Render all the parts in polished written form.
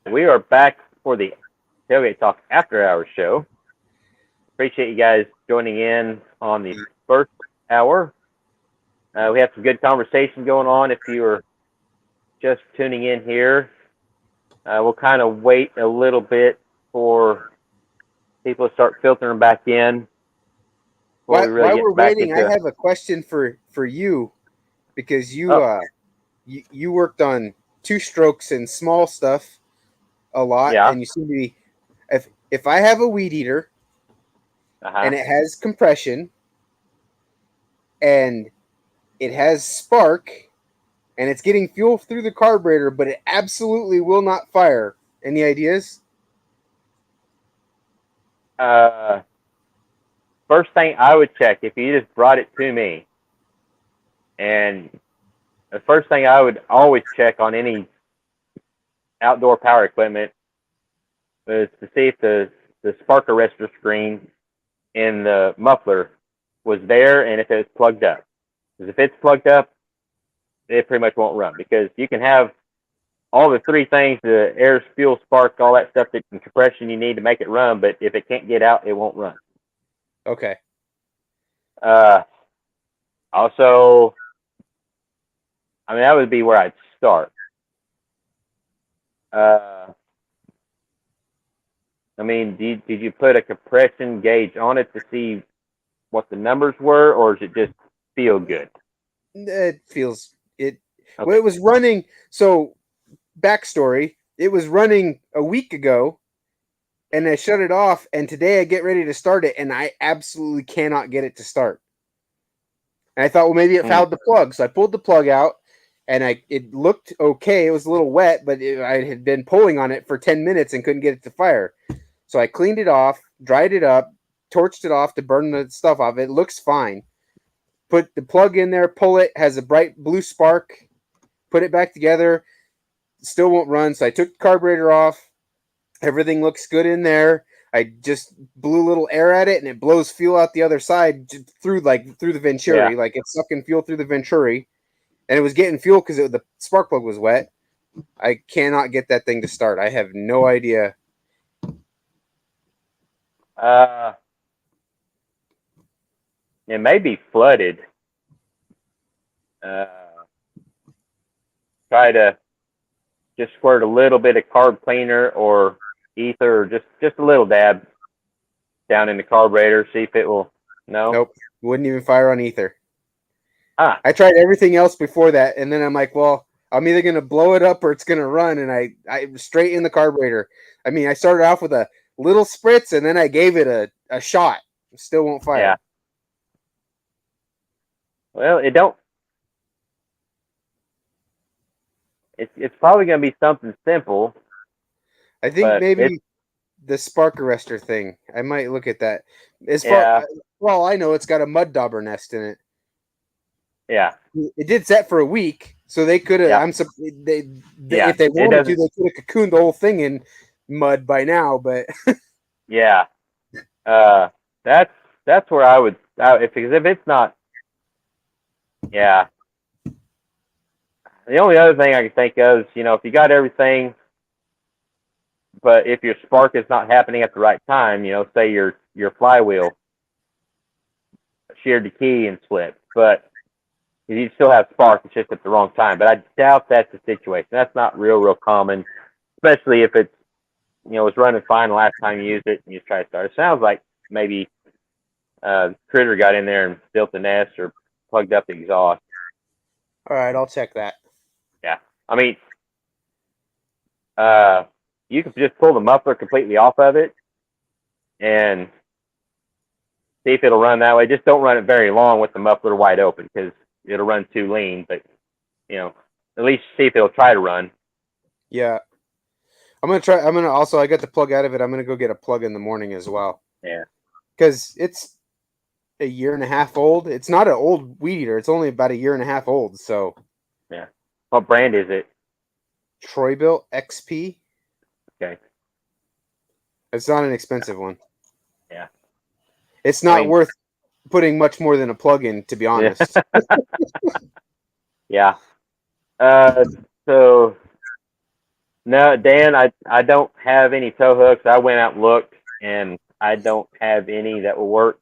We are back for the Tailgate Talk After Hours show. Appreciate you guys joining in on the first hour. We have some good conversation going on. If you are just tuning in here, we'll kind of wait a little bit for people to start filtering back in before we really While get we're back waiting, I into. have a question for you because Oh, you worked on two strokes and small stuff a lot, yeah. and you seem to be if I have a weed eater Uh huh. and it has compression and it has spark and it's getting fuel through the carburetor, but it absolutely will not fire. Any ideas? Uh, First thing I would check if you just brought it to me, and the first thing I would always check on any outdoor power equipment is to see if the spark arrestor screen in the muffler was there and if it was plugged up. Because if it's plugged up, it pretty much won't run. Because you can have all the three things: the air, fuel, spark, all that stuff, that and compression you need to make it run. But if it can't get out, it won't run. Okay. Uh, Also, I mean that would be where I'd start. Uh, I mean, did you put a compression gauge on it to see what the numbers were, or does it just feel good? It feels it. Well, Okay. it was running. So backstory: it was running a week ago, and I shut it off. And today I get ready to start it, and I absolutely cannot get it to start. And I thought, well, maybe it Mm. fouled the plug. So I pulled the plug out, and it looked okay. It was a little wet, but I had been pulling on it for 10 minutes and couldn't get it to fire. So I cleaned it off, dried it up, torched it off to burn the stuff off. It looks fine. Put the plug in there, pull it, has a bright blue spark. Put it back together, still won't run. So I took the carburetor off. Everything looks good in there. I just blew a little air at it, and it blows fuel out the other side through the Yeah. venturi, like it's sucking fuel through the venturi, and it was getting fuel because the spark plug was wet. I cannot get that thing to start. I have no idea. Uh, it may be flooded. Uh, Try to just squirt a little bit of carb cleaner or ether, or just a little dab down in the carburetor. See if it will. No. Nope, wouldn't even fire on ether. Ah. I tried everything else before that, and then I'm like, well, I'm either gonna blow it up or it's gonna run, and I straight in the carburetor. I mean, I started off with a little spritz, and then I gave it a shot. It still won't Yeah. fire. Well, it don't. It's probably going to be something simple, I think but it's maybe the spark arrestor thing. I might look at that. As far yeah, well, I know it's got a mud dauber nest in it. yeah, It did set for a week, so they could have. yeah, They yeah. if they It wanted to, doesn't. they could have cocooned the whole thing in mud by now. But Yeah. Uh, that's that's where I would. If it's not, yeah. The only other thing I can think of is, if you got everything, but if your spark is not happening at the right time, say your flywheel sheared the key and slipped, but you still have spark, it's just at the wrong time. But I doubt that's the situation. That's not real common, especially if it's running fine the last time you used it and you try to start. It sounds like maybe critter got in there and built the nest or plugged up the exhaust. all right, I'll check that. Yeah, I mean, uh, you can just pull the muffler completely off of it and see if it'll run that way. Just don't run it very long with the muffler wide open because it'll run too lean. But at least see if it'll try to run. Yeah, I'm gonna try. I'm gonna also. I got the plug out of it. I'm gonna go get a plug in the morning as well Yeah, because it's a year and a half old. It's not an old weed eater. It's only about a year and a half old. So yeah. What brand is it? Troy-Bilt XP. Okay. It's not an expensive one. Yeah. It's I not mean, worth putting much more than a plug in, to be yeah, honest. yeah. Uh, so No, Dan, I don't have any tow hooks. I went out and looked, and I don't have any that will work.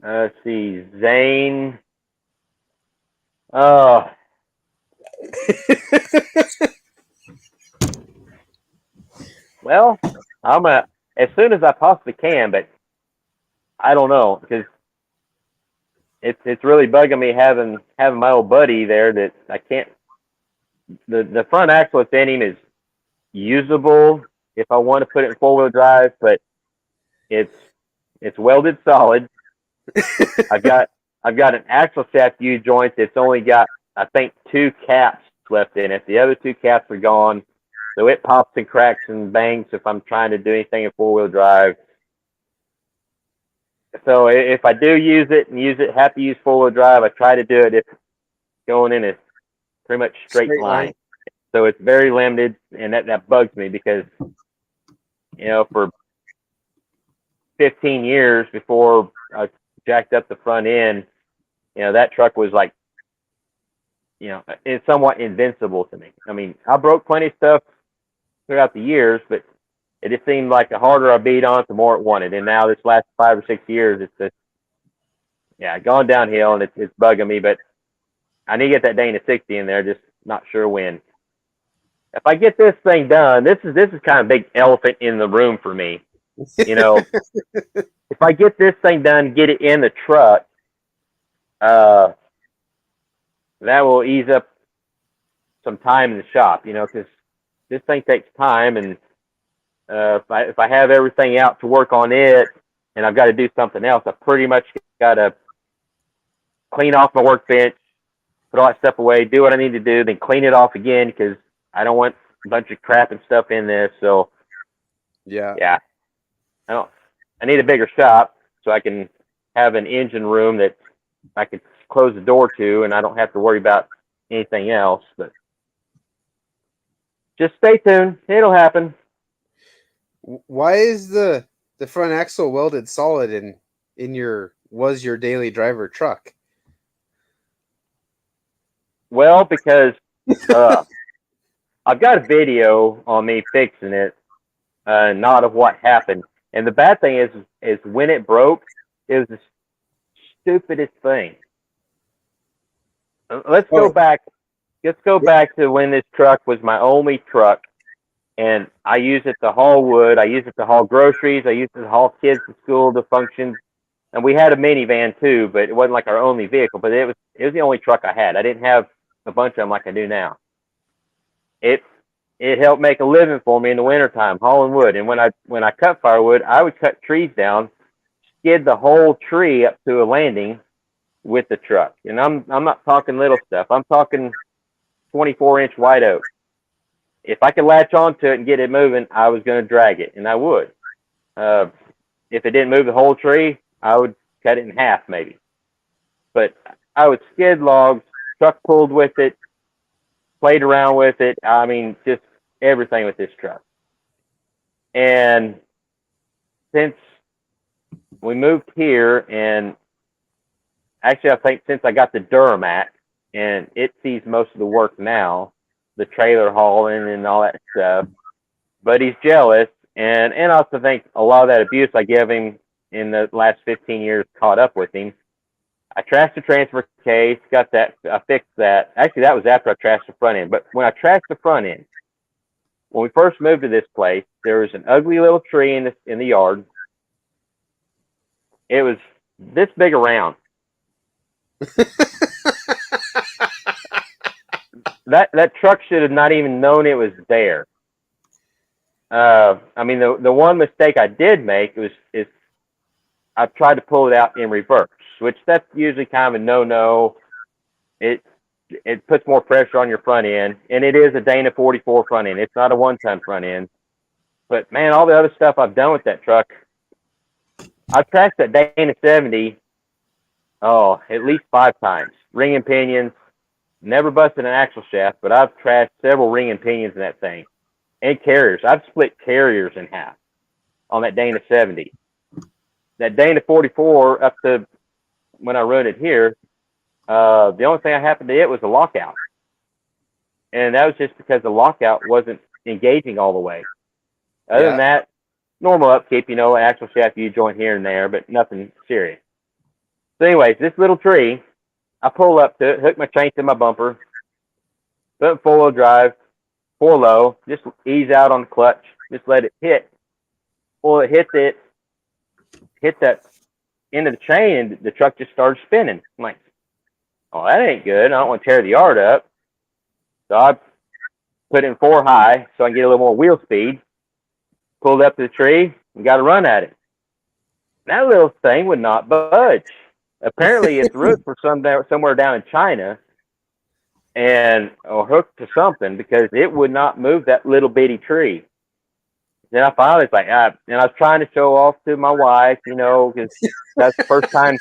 Let's see, Zane. Oh, well, I'm as soon as I possibly can, but I don't know because it's really bugging me having my old buddy there that I can't. The front axle it's in him is usable if I want to put it in 4-wheel drive, but it's it's welded solid. I've got I've got an axle shaft U joint that's only got I think 2 caps left in it. The other 2 caps are gone, so it pops and cracks and bangs if I'm trying to do anything in 4-wheel drive. So if I do use it and have to use 4-wheel drive, I try to do it if going in a pretty much straight line. So it's very limited, and that bugs me because for 15 years before I jacked up the front end, that truck was like, it's somewhat invincible to me. I mean, I broke plenty of stuff throughout the years, but it just seemed like the harder I beat on it, the more it wanted. And now this last 5 or 6 years, it's just, gone downhill, and it's bugging me. But I need to get that Dana 60 in there, just not sure when. If I get this thing done, this is kind of a big elephant in the room for me. If I get this thing done, get it in the truck, that will ease up some time in the shop, because this thing takes time, and if I have everything out to work on it, and I've got to do something else, I pretty much got to clean off my workbench, put all that stuff away, do what I need to do, then clean it off again because I don't want a bunch of crap and stuff in this. So yeah, I need a bigger shop so I can have an engine room that I could close the door to, and I don't have to worry about anything else. But just stay tuned; it'll happen. Why is the front axle welded solid in your daily driver truck? Well, because I've got a video on me fixing it, not of what happened. And the bad thing is when it broke, it was the stupidest thing. Let's go back. Let's go back to when this truck was my only truck, and I used it to haul wood. I used it to haul groceries. I used it to haul kids to school, to functions, and we had a minivan too, but it wasn't like our only vehicle. But it was the only truck I had. I didn't have a bunch of them like I do now. It helped make a living for me in the wintertime, hauling wood. And when I cut firewood, I would cut trees down, skid the whole tree up to a landing with the truck. And I'm not talking little stuff. I'm talking 24-inch white oak. If I could latch onto it and get it moving, I was going to drag it, and I would. If it didn't move the whole tree, I would cut it in half maybe. But I would skid logs, truck pulled with it, played around with it. I mean, just everything with this truck. And since we moved here, and actually I think since I got the Duramax, and it sees most of the work now, the trailer hauling and all that stuff, but he's jealous, and I also think a lot of that abuse I give him in the last 15 years caught up with him. I trashed the transfer case, got that, I fixed that. Actually, that was after I trashed the front end. But when I trashed the front end, when we first moved to this place, there was an ugly little tree in the yard. It was this big around. That truck should have not even known it was there. I mean, the one mistake I did make is I tried to pull it out in reverse, which that's usually kind of a no-no. It puts more pressure on your front end, and it is a Dana 44 front end. It's not a 1-ton front end. But man, all the other stuff I've done with that truck, I've trashed that Dana 70, at least 5 times. Ring and pinions, never busted an axle shaft, but I've trashed several ring and pinions in that thing. And carriers. I've split carriers in half on that Dana 70. That Dana 44 up to when I run it here, the only thing I happened to it was a lockout. and that was just because the lockout wasn't engaging all the way. Other than Yeah. that, normal upkeep, axle shaft U-joint here and there, but nothing serious. So anyways, this little tree, I pull up to it, hook my chain to my bumper, put in four-wheel drive, 4 low, just ease out on the clutch, just let it hit. Well, it hit that end of the chain, and the truck just started spinning. I'm like, oh, that ain't good. I don't want to tear the yard up. So I put it in 4 high so I can get a little more wheel speed. Pulled up to the tree and got a run at it. That little thing would not budge. Apparently, its roots were somewhere down in China or hooked to something because it would not move that little bitty tree. Then I finally was like, and I was trying to show off to my wife, because that's the first time,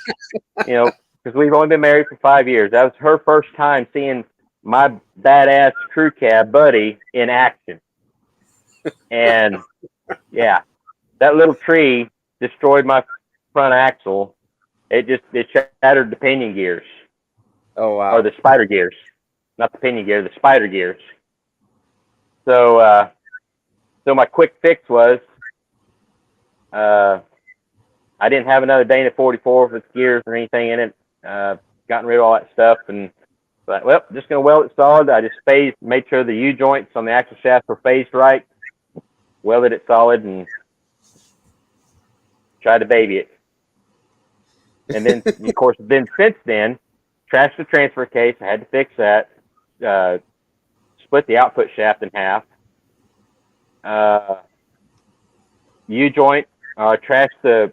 because we've only been married for 5 years. That was her first time seeing my badass crew cab buddy in action. And yeah, that little tree destroyed my front axle. It shattered the pinion gears. Oh wow. Or the spider gears, not the pinion gear, the spider gears. So, so my quick fix was, I didn't have another Dana 44 with gears or anything in it. Gotten rid of all that stuff, and but well, just gonna weld it solid. I just made sure the U joints on the axle shaft were phased right, welded it solid, and tried to baby it. And then, of course, since then, trashed the transfer case. I had to fix that. Split the output shaft in half. U-joint. Trashed the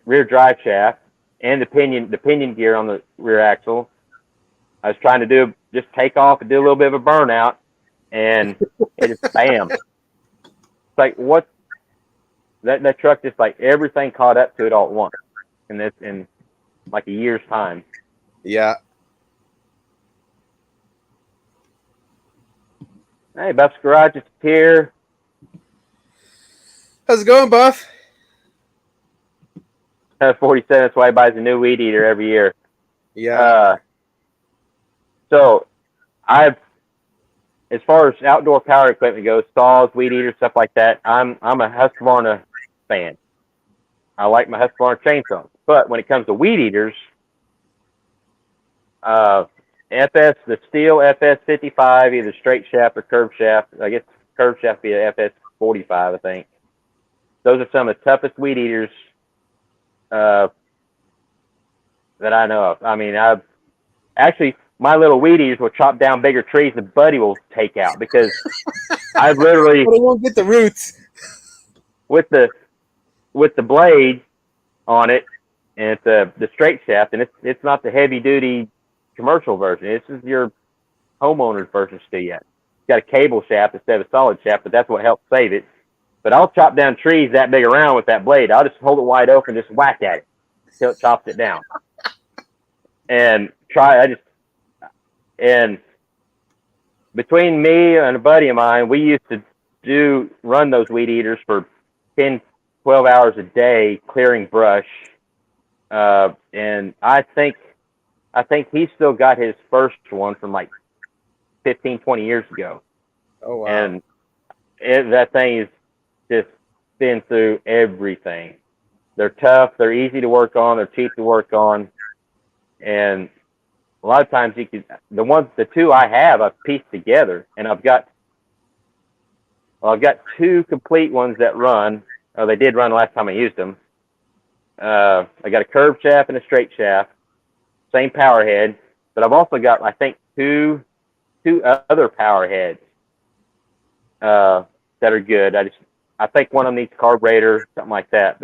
rear drive shaft and the pinion gear on the rear axle. I was trying to just take off and do a little bit of a burnout, and it just bam. It's like what that truck just like everything caught up to it all at once, and this in like a year's time. Yeah. Hey, Buff's Garage is here. How's it going, Buff? 47. That's why he buys a new weed eater every year. Yeah. So as far as outdoor power equipment goes, saws, weed eaters, stuff like that, I'm a Husqvarna fan. I like my Husqvarna chainsaws. But when it comes to weed eaters, the steel FS 55, either straight shaft or curved shaft. I guess curved shaft be a FS 45, I think. Those are some of the toughest weed eaters that I know of. I mean, my little weed eaters will chop down bigger trees than Buddy will take out because I've literally Well, they won't get the roots with the blade on it, and it's the straight shaft, and it's not the heavy duty commercial version. This is your homeowner's version still yet. It's got a cable shaft instead of a solid shaft, but that's what helps save it. But I'll chop down trees that big around with that blade. I'll just hold it wide open, just whack at it until it chops it down. And between me and a buddy of mine, we used to run those weed eaters for 10, 12 hours a day clearing brush. And I think he still got his first one from like 15, 20 years ago. Oh, wow. And that thing is just been through everything. They're tough. They're easy to work on. They're cheap to work on. And a lot of times the two I have, I've pieced together, and I've got 2 complete ones that run. Or they did run the last time I used them. I got a curved shaft and a straight shaft, same power head, but I've also got, I think, two other power heads that are good. I think one of them needs a carburetor, something like that,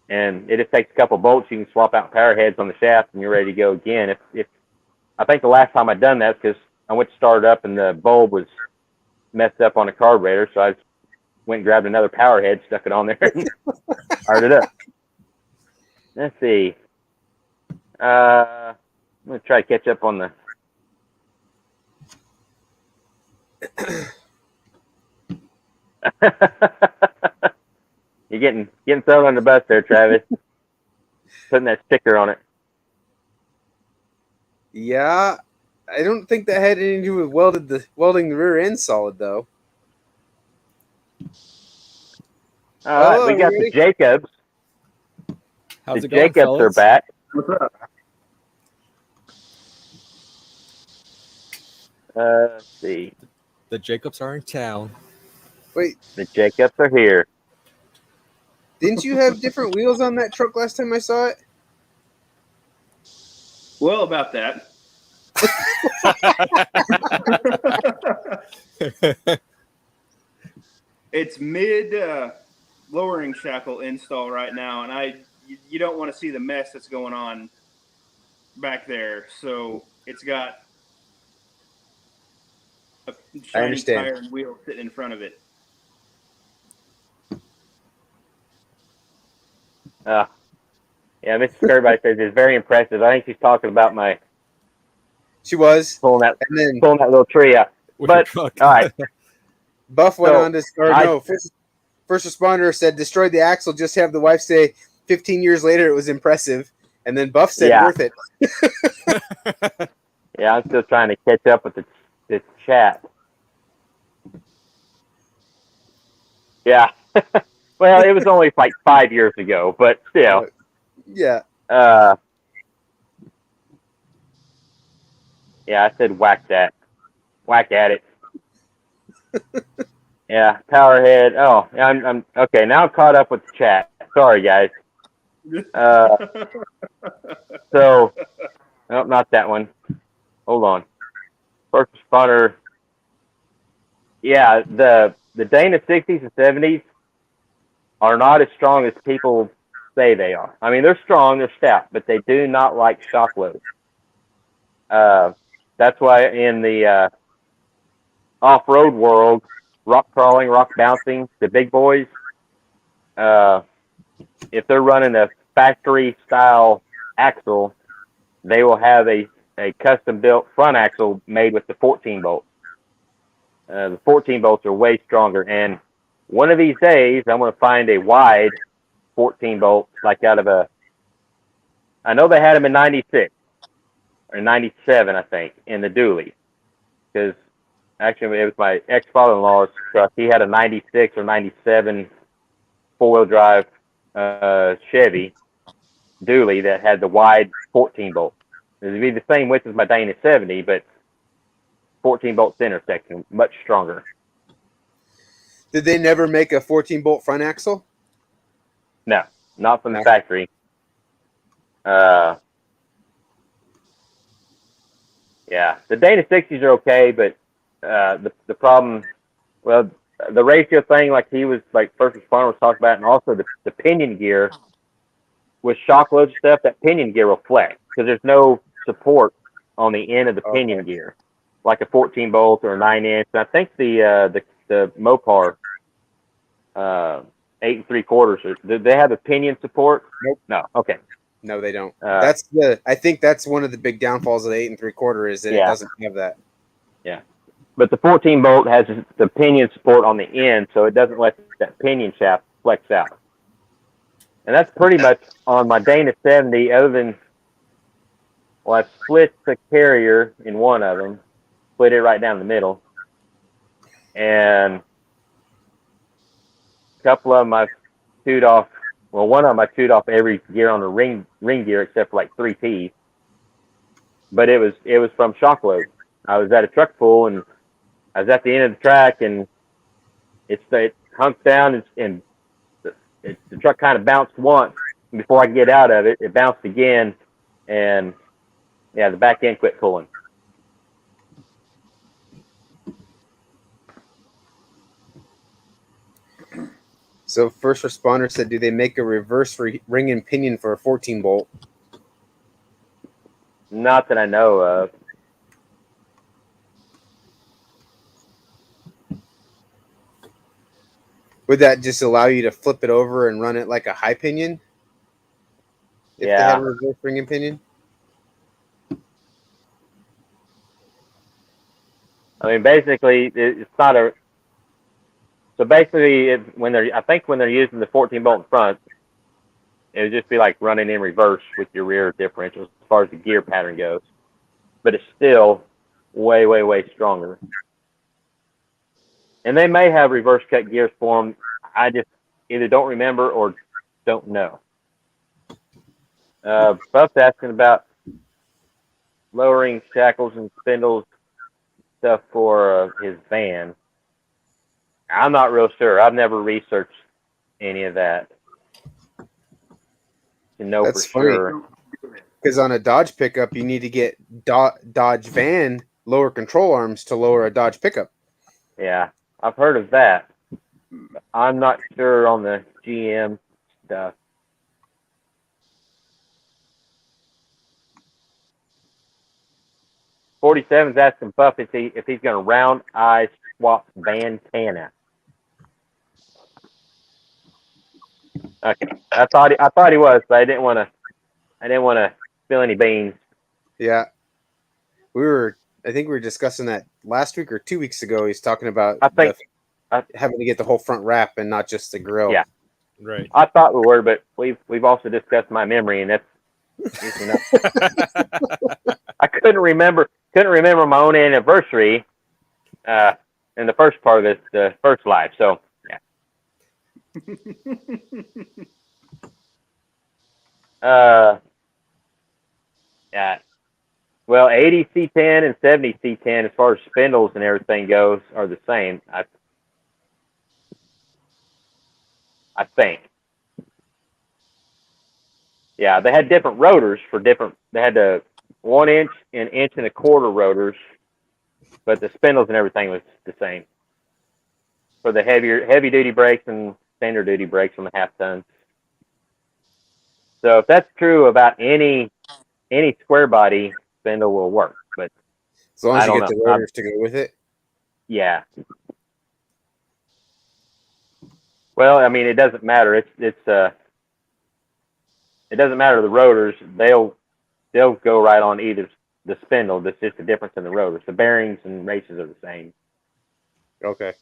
and it just takes a couple bolts. You can swap out power heads on the shaft, and you're ready to go again. If I think the last time I'd done that because I went to start it up and the bulb was messed up on the carburetor, so I went and grabbed another power head, stuck it on there, and fired it up. Let's see. I'm gonna try to catch up on the. You're getting thrown on the bus there, Travis. Putting that sticker on it. Yeah. I don't think that had anything to do with welding the rear end solid though. All right, Oh, we are you got the ready? Jacobs. How's The it going, Jacobs are fellas? back. What's up? Let's see. The Jacobs are in town. Wait, The Jacobs are here. didn't you have different wheels on that truck last time I saw it? Well, about that. It's mid lowering shackle install right now, and you don't want to see the mess that's going on back there. So it's got a I shiny understand. tire and wheel sitting in front of it. Yeah, Mrs. Kirby says it's very impressive. I think she's talking about my She was, pulling that and then little tree out. With your But truck. all right, Buff went So, on to, or I- no, first responder said destroyed the axle. Just have the wife say 15 years later it was impressive, and then Buff said Yeah. worth it. yeah, I'm still trying to catch up with the chat. Yeah. Well, it was only like 5 years ago, but still. Yeah, Yeah, I said whack that. Whack at it. Yeah, Powerhead. Oh, I'm okay. Now I'm caught up with the chat. Sorry, guys. So, no, not that one. Hold on. First responder. Yeah, the Dana 60s and 70s are not as strong as people say they are. I mean, they're strong, they're stout, but they do not like shock loads. That's why in the off-road world, rock crawling, rock bouncing, the big boys, if they're running a factory style axle, they will have a custom built front axle made with the 14 bolts. The 14 bolts are way stronger, and one of these days I'm going to find a wide 14 bolt, like out of a. I know they had them in '96 or '97, I think, in the dually, because actually it was my ex father-in-law's truck. He had a '96 or '97 4-wheel drive Chevy dually that had the wide 14 bolt. It would be the same width as my Dana 70, but 14 bolt center section, much stronger. did they never make a 14 bolt front axle? No, not from the No. factory. Yeah, the Dana 60s are okay, but the problem, well, the ratio thing, like he was, like first responder was talking about, and also the pinion gear with shock load stuff, that pinion gear will flex because there's no support on the end of the pinion gear, like a 14 bolt or a 9-inch. And I think the Mopar 8 3/4, do they have a pinion support? Nope. No. Okay. No, they don't. Uh, I think that's one of the big downfalls of the 8 3/4 is that it doesn't have that. Yeah. But the 14 bolt has the pinion support on the end, so it doesn't let that pinion shaft flex out. And that's pretty much on my Dana 70, other than, well, I've split the carrier in one of them, split it right down the middle. And a couple of them I've chewed off, well, one of them I chewed off every gear on the ring gear except for like 3 T's. But it was from shock load. I was at a truck pull, and I was at the end of the track, and it hunked down, and the truck kind of bounced once. Before I could get out of it, it bounced again, and yeah, the back end quit pulling. So first responder said, do they make a reverse ring and pinion for a 14 bolt? Not that I know of. Would that just allow you to flip it over and run it like a high pinion? If they had a reverse ring and pinion? I mean, basically, it's not a. So basically, when they're using the 14 bolt in front, it would just be like running in reverse with your rear differential as far as the gear pattern goes. But it's still way, way, way stronger. And they may have reverse cut gears for them. I just either don't remember or don't know. Buff's asking about lowering shackles and spindles stuff for his van. I'm not real sure. I've never researched any of that to know That's for funny. sure. Because on a Dodge pickup, you need to get Dodge van lower control arms to lower a Dodge pickup. Yeah, I've heard of that. I'm not sure on the GM stuff. '47's asking Buff if he's going to round eye swap Vantana. Okay, I thought he was, but I didn't want to spill any beans. Yeah, I think we were discussing that last week or 2 weeks ago. He's talking about having to get the whole front wrap and not just the grill. Yeah, Right. I thought we were, but we've also discussed my memory, and that's enough. I couldn't remember my own anniversary in the first part of the first live. So yeah. Yeah. Well, 80 C10 and 70 C10, as far as spindles and everything goes, are the same. I think. Yeah, they had different rotors for different. They had the 1 inch and 1.25 inch rotors, but the spindles and everything was the same for the heavy duty brakes and standard duty brakes on the half tons. So if that's true about any square body, spindle will work. But As long as I you don't get the know. rotors to go with it. Yeah. Well, I mean, it doesn't matter. It doesn't matter the rotors. They'll go right on either the spindle. That's just the difference in the rotors. The bearings and races are the same. Okay.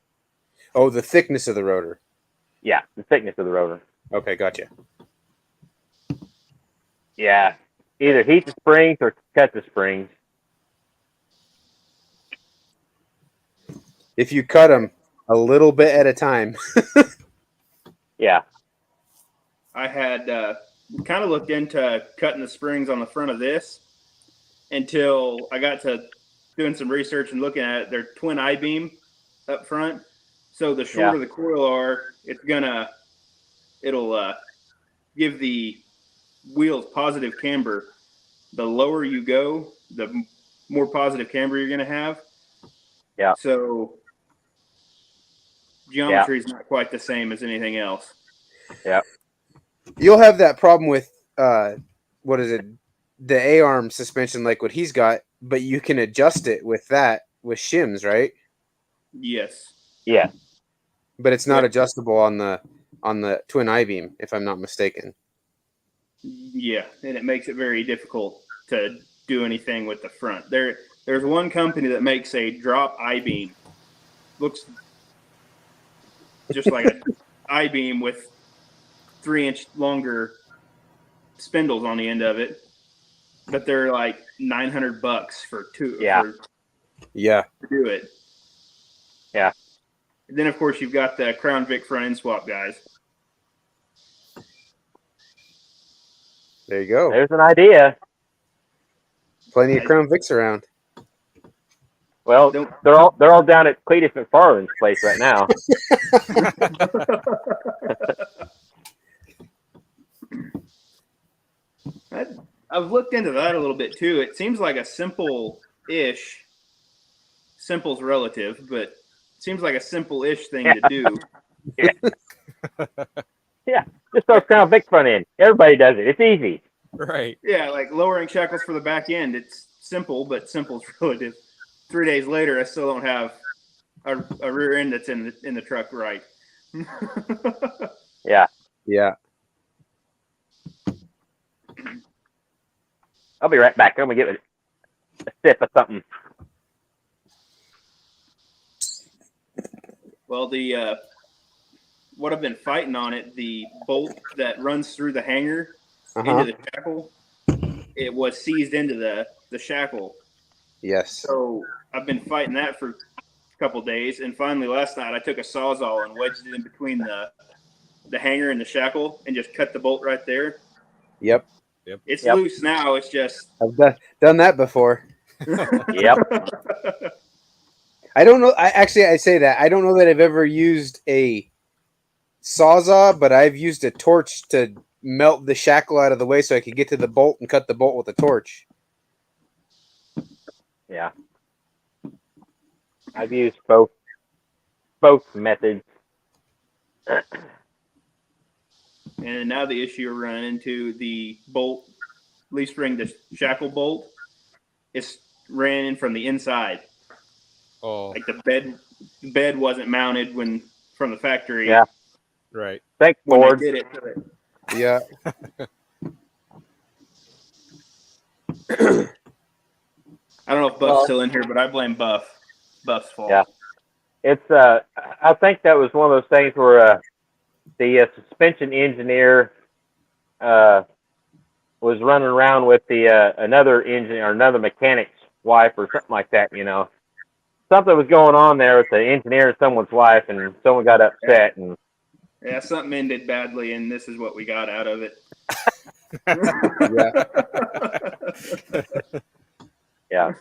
Oh, the thickness of the rotor. Yeah, the thickness of the rotor. Okay, gotcha. Yeah, either heat the springs or cut the springs. If you cut them a little bit at a time. Yeah. I had kind of looked into cutting the springs on the front of this until I got to doing some research and looking at it. They're twin I-beam up front. So the shorter the coil are, it'll give the wheels positive camber. The lower you go, the more positive camber you're going to have. Yeah. So geometry is not quite the same as anything else. Yeah. You'll have that problem with what is it? The A-arm suspension, like what he's got, but you can adjust it with shims, right? Yes. Yeah. But it's not adjustable on the twin I-beam, if I'm not mistaken. Yeah, and it makes it very difficult to do anything with the front. There's one company that makes a drop I-beam. Looks just like an I-beam with 3-inch longer spindles on the end of it, but they're like $900 for two. Yeah. To do it. Yeah. And then of course you've got the Crown Vic front end swap guys. There you go. There's an idea. Plenty of Crown Vics around. Well, they're all down at Cletus McFarland's place right now. I've looked into that a little bit too. It seems like a simple-ish. Simple's relative, but it seems like a simple-ish thing to do. Yeah, just throw Crown Vic front end. Everybody does it. It's easy. Right. Yeah, like lowering shackles for the back end. It's simple, but simple's relative. 3 days later, I still don't have a rear end that's in the truck right. Yeah. Yeah. I'll be right back. I'm gonna get a sip of something. Well, what I've been fighting on it, the bolt that runs through the hanger into the shackle, it was seized into the shackle. Yes. So I've been fighting that for a couple days, and finally last night I took a sawzall and wedged it in between the hanger and the shackle and just cut the bolt right there. Yep. It's Yep. loose now. It's just I've done that before. Yep. I don't know. I say that. I don't know that I've ever used a sawzall, but I've used a torch to melt the shackle out of the way so I could get to the bolt and cut the bolt with a torch. Yeah. I've used both methods. And now the issue we're running into, the bolt, leaf spring, the shackle bolt, it's ran in from the inside. Oh, Like the bed wasn't mounted from the factory. Yeah. right. Thanks, When Lord. they did it to it. Yeah. I don't know if Buff's still in here, but I blame Buff. Buff's fault. Yeah. It's I think that was one of those things where the suspension engineer was running around with the another engineer or another mechanic's wife or something like that. Something was going on there with the engineer and someone's wife, and someone got upset. And Yeah, something ended badly, and this is what we got out of it. yeah,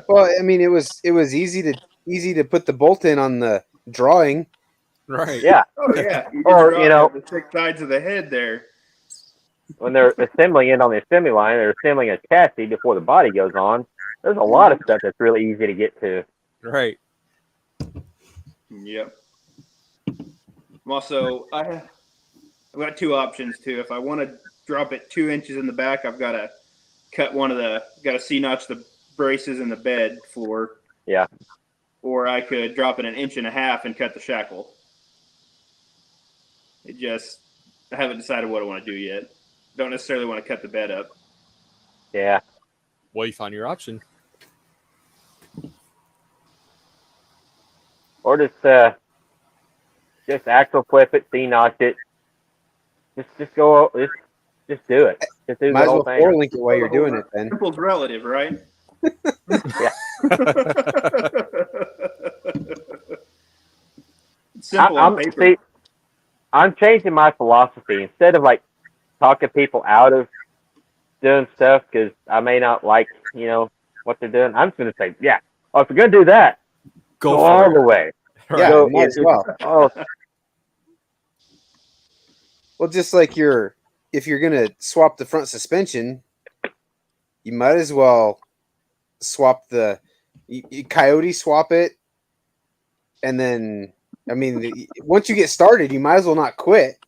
Well, I mean, it was easy to put the bolt in on the drawing. Right. yeah. Oh yeah, Or, the six sides of the head there. When they're assembling it on the assembly line, they're assembling a chassis before the body goes on. There's a lot of stuff that's really easy to get to. Right. Yep. Also, I've got two options too. If I want to drop it 2 inches in the back, I've got to got to C-notch the braces in the bed floor. Yeah. Or I could drop it 1.5 inches and cut the shackle. I haven't decided what I want to do yet. Don't necessarily want to cut the bed up. Yeah. Well, you found your option. Or just axle flip it, C-notch it. Just do it. Just do Might the as whole well thing. four link it while you're doing it then. Simple's relative, right? Yeah. Simple on paper. I'm changing my philosophy. Instead of talking people out of doing stuff because I may not like what they're doing, I'm just going to say, yeah. Oh, if you're going to do that, go all the way. Yeah, Go, might as well. Oh, Well, just like if you're gonna swap the front suspension, you might as well swap you coyote swap it, and then once you get started, you might as well not quit.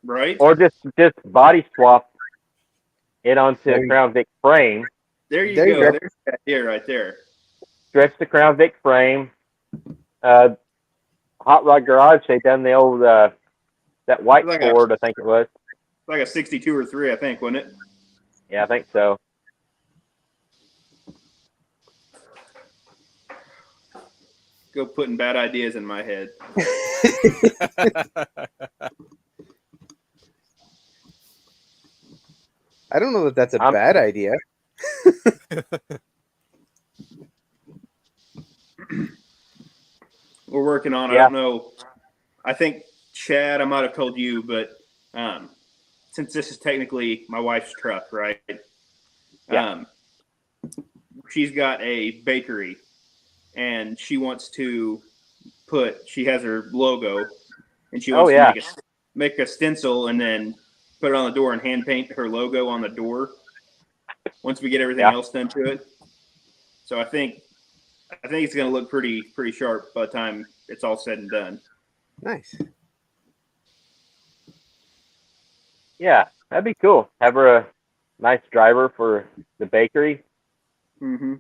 Right? or just body swap it onto There a you- Crown Vic frame. There you There you go. go. There's the idea right there. Stretch the Crown Vic frame. Hot Rod Garage, they done the old that white Like a- Ford, I think it was. Like a 62 or 3, I think, wasn't it? Yeah, I think so. Go putting bad ideas in my head. I don't know that that's a bad idea. We're working on it. Yeah. I don't know. I think, Chad, I might have told you, but since this is technically my wife's truck, right? Yeah. She's got a bakery, and she wants to she has her logo, and she wants to make a stencil and then put it on the door and hand paint her logo on the door once we get everything else done to it. So I think it's going to look pretty sharp by the time it's all said and done. Nice. Yeah, that'd be cool. Have her a nice driver for the bakery. Mm-hmm.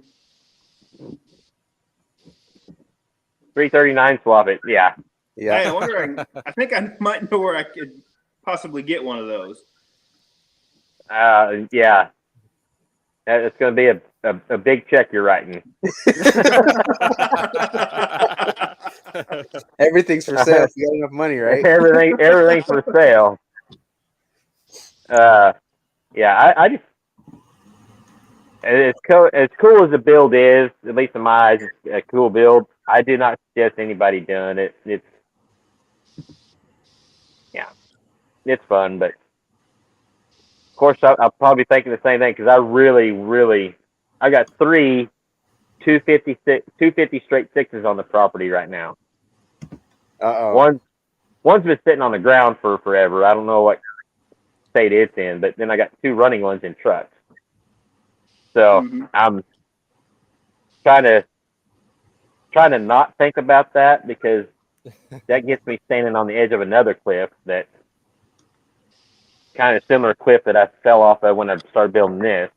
339 swap it. Yeah. Yeah. Hey, I think I might know where I could possibly get one of those. Yeah. It's going to be a big check you're writing. Everything's for sale if you got enough money, right? Everything's for sale. Yeah, I just As cool as the build is, at least in my eyes, it's a cool build. I do not suggest anybody doing it. It's fun, but of course I'm probably thinking the same thing because I really, I got three 250 straight sixes on the property right now. One's been sitting on the ground for forever. I don't know what state it's in, but then I got two running ones in trucks. So I'm trying to not think about that because that gets me standing on the edge of another cliff that kind of similar cliff that I fell off of when I started building this,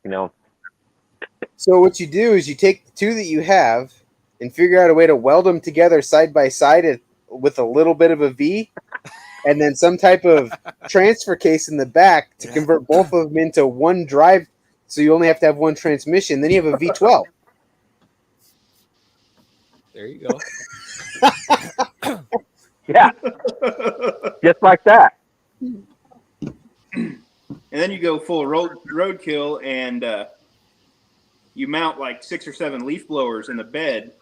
So what you do is you take the two that you have and figure out a way to weld them together side by side with a little bit of a V, and then some type of transfer case in the back to convert both of them into one drive, so you only have to have one transmission. Then you have a V12. There you go. Yeah, just like that. And then you go full roadkill and you mount like 6 or 7 leaf blowers in the bed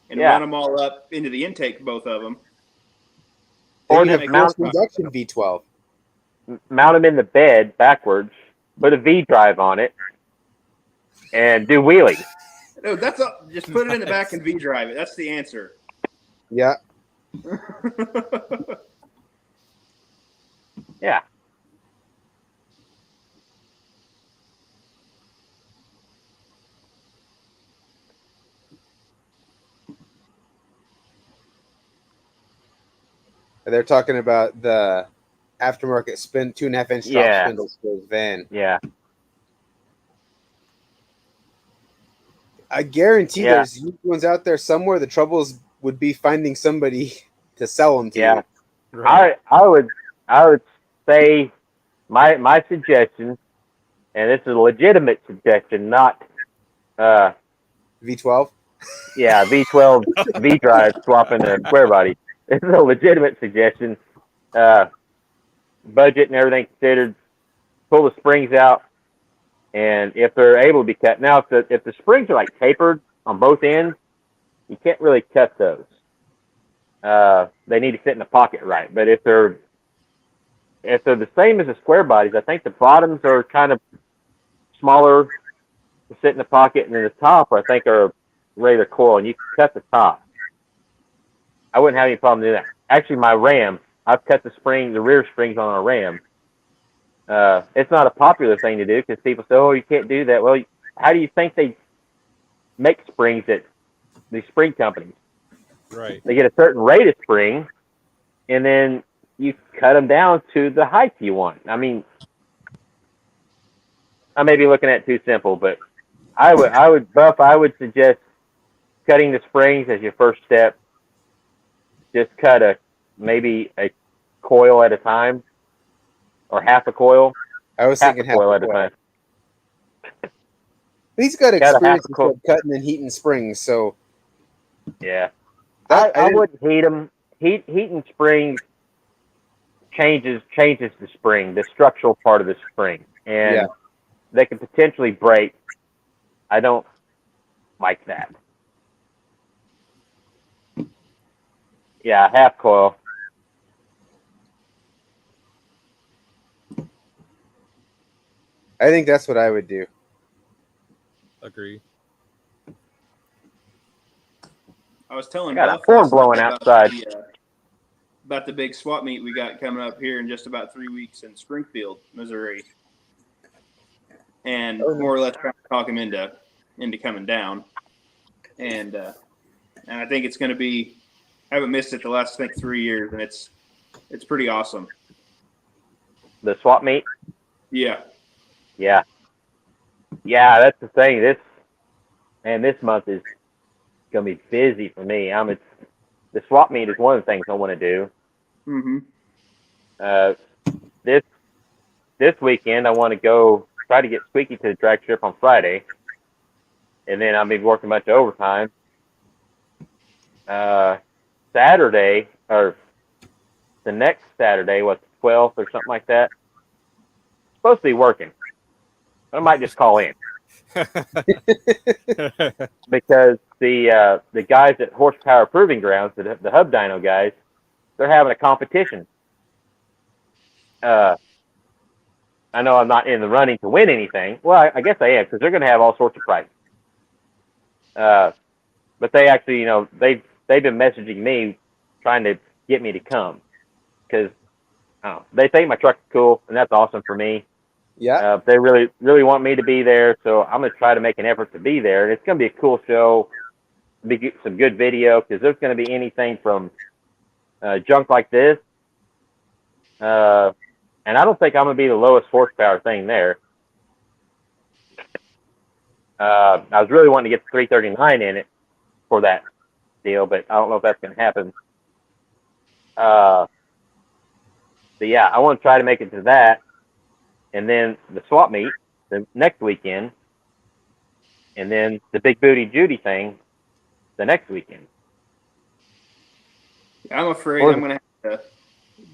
and run them all up into the intake, both of them. Or have force reduction V12. Mount them in the bed backwards, put a V drive on it, and do wheelies. No, that's just put it in the back and V drive it. That's the answer. Yeah. Yeah. They're talking about the aftermarket 2.5-inch drop spindles for his van. Yeah. I guarantee there's used ones out there somewhere. The troubles would be finding somebody to sell them to. Yeah. You. Right. I would say my suggestion, and this is a legitimate suggestion, not V12. Yeah, V12 V drive swapping a square body. This is a legitimate suggestion. Budget and everything considered, pull the springs out, and if they're able to be cut. Now, if the springs are like tapered on both ends, you can't really cut those. They need to fit in the pocket right. But if they're the same as the square bodies, I think the bottoms are kind of smaller to sit in the pocket, and then the top, I think, are regular coil, and you can cut the top. I wouldn't have any problem doing that. Actually, my Ram, I've cut the rear springs on our Ram. It's not a popular thing to do because people say, "Oh, you can't do that." Well, how do you think they make springs at these spring companies? Right. They get a certain rate of spring, and then you cut them down to the height you want. I mean, I may be looking at it too simple, but I would suggest cutting the springs as your first step. Just cut maybe a coil at a time, or half a coil. I was thinking half a coil at a time. He's got experience with cutting and heating springs, so yeah. I wouldn't heat them. Heating springs changes the spring, the structural part of the spring, and they can potentially break. I don't like that. Yeah, half coil. I think that's what I would do. Agree. I was telling Buff a horn blowing outside about the big swap meet we got coming up here in just about 3 weeks in Springfield, Missouri, and more or less trying to talk him into coming down. And I think it's going to be. I haven't missed it the last 3 years, and it's pretty awesome. The swap meet. Yeah. Yeah. That's the thing. This month is gonna be busy for me. The swap meet is one of the things I want to do. Mm-hmm. This weekend I want to go try to get Squeaky to the drag strip on Friday, and then I'll be working a bunch of overtime. Saturday, or the next Saturday, the 12th or something like that. Supposed to be working. I might just call in. because the guys at Horsepower Proving Grounds, the Hub Dyno guys, they're having a competition. I know I'm not in the running to win anything. Well, I guess I am, because they're going to have all sorts of prizes. But they actually, they've been messaging me, trying to get me to come, because they think my truck's cool, and that's awesome for me. Yeah. They really, really want me to be there, so I'm going to try to make an effort to be there. And it's going to be a cool show, be some good video, because there's going to be anything from junk like this. And I don't think I'm going to be the lowest horsepower thing there. I was really wanting to get the 339 in it for that deal, but I don't know if that's going to happen. But yeah, I want to try to make it to that. And then the swap meet the next weekend. And then the Big Booty Judy thing the next weekend. I'm afraid I'm going to have to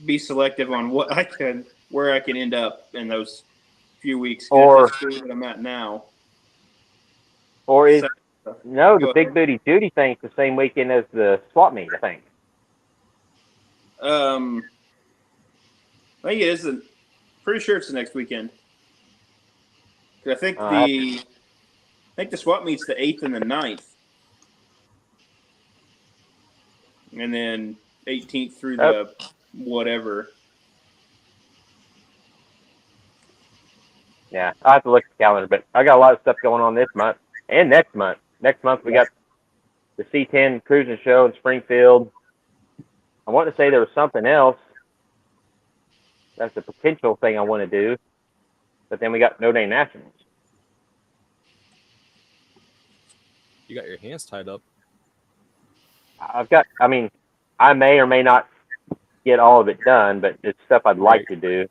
be selective on where I can end up in those few weeks. Or the school that I'm at now. Or is Go the ahead. Big Booty Judy thing's the same weekend as the swap meet, I think. I think it is. Pretty sure it's the next weekend. 'Cause I think the swap meet's the 8th and the 9th. And then 18th through the whatever. Yeah, I have to look at the calendar, but I got a lot of stuff going on this month and next month. Next month we got the C10 cruising show in Springfield. I want to say there was something else. That's a potential thing I want to do, but then we got No Day Nationals. You got your hands tied up. I may or may not get all of it done, but it's stuff I'd like to do.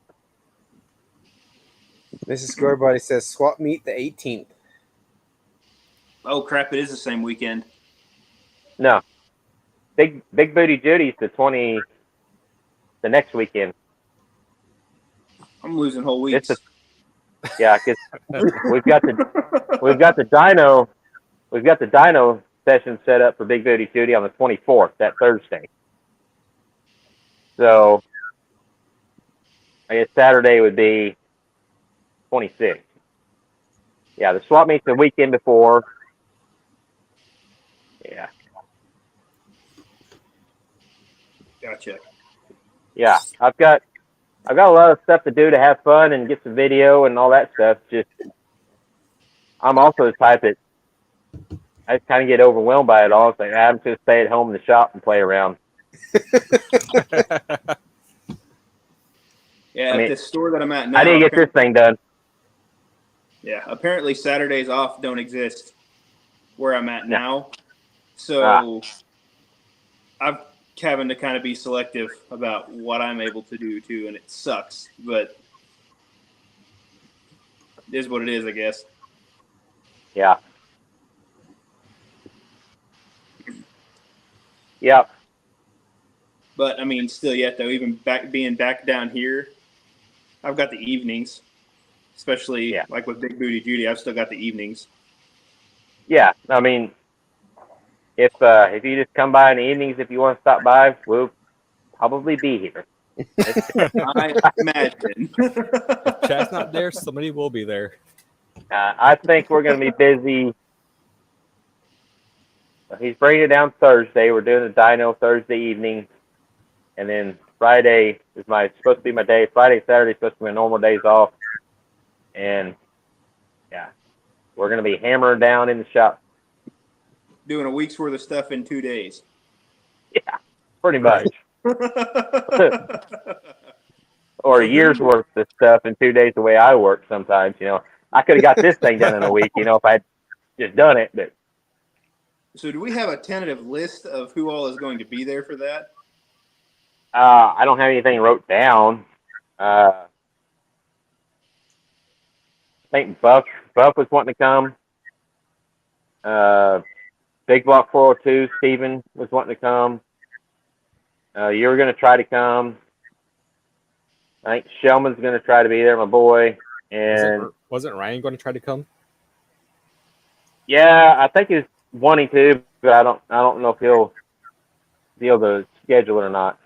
Mrs. Scorebody says swap meet the 18th. Oh crap! It is the same weekend. No, Big Booty Judy's the next weekend. I'm losing whole weeks. Yeah, because we've got the dyno session set up for Big Booty Judy on the 24th, that Thursday. So I guess Saturday would be 26th. Yeah, the swap meet's the weekend before. Yeah. Gotcha. Yeah, I've got a lot of stuff to do to have fun and get some video and all that stuff. Just I'm also the type that I just kind of get overwhelmed by it all. It's like I'm just stay at home in the shop and play around. Yeah, at the store that I'm at now. I need to get this thing done. Yeah, apparently Saturdays off don't exist where I'm at now. So I'm having to kind of be selective about what I'm able to do too, and it sucks, but it is what it is, I guess. Yeah. Yep. But I mean, still yet though, even being back down here, I've got the evenings, especially like with Big Booty Judy. I've still got the evenings. Yeah, I mean, if you just come by in the evenings, if you want to stop by, we'll probably be here. I imagine. If Chad's not there, somebody will be there. I think we're going to be busy. He's bringing it down Thursday. We're doing the dyno Thursday evening, and then Friday is supposed to be my day. Friday, Saturday is supposed to be my normal days off, and we're going to be hammering down in the shop. Doing a week's worth of stuff in 2 days. Yeah, pretty much. Or a year's worth of stuff in 2 days the way I work sometimes. I could have got this thing done in a week, if I'd just done it. But so do we have a tentative list of who all is going to be there for that? I don't have anything wrote down. I think Buff was wanting to come. Big Block 402, Steven was wanting to come. You were going to try to come. I think Shellman's going to try to be there, my boy. And wasn't Ryan going to try to come? Yeah, I think he's wanting to, but I don't know if he'll be able to schedule it or not.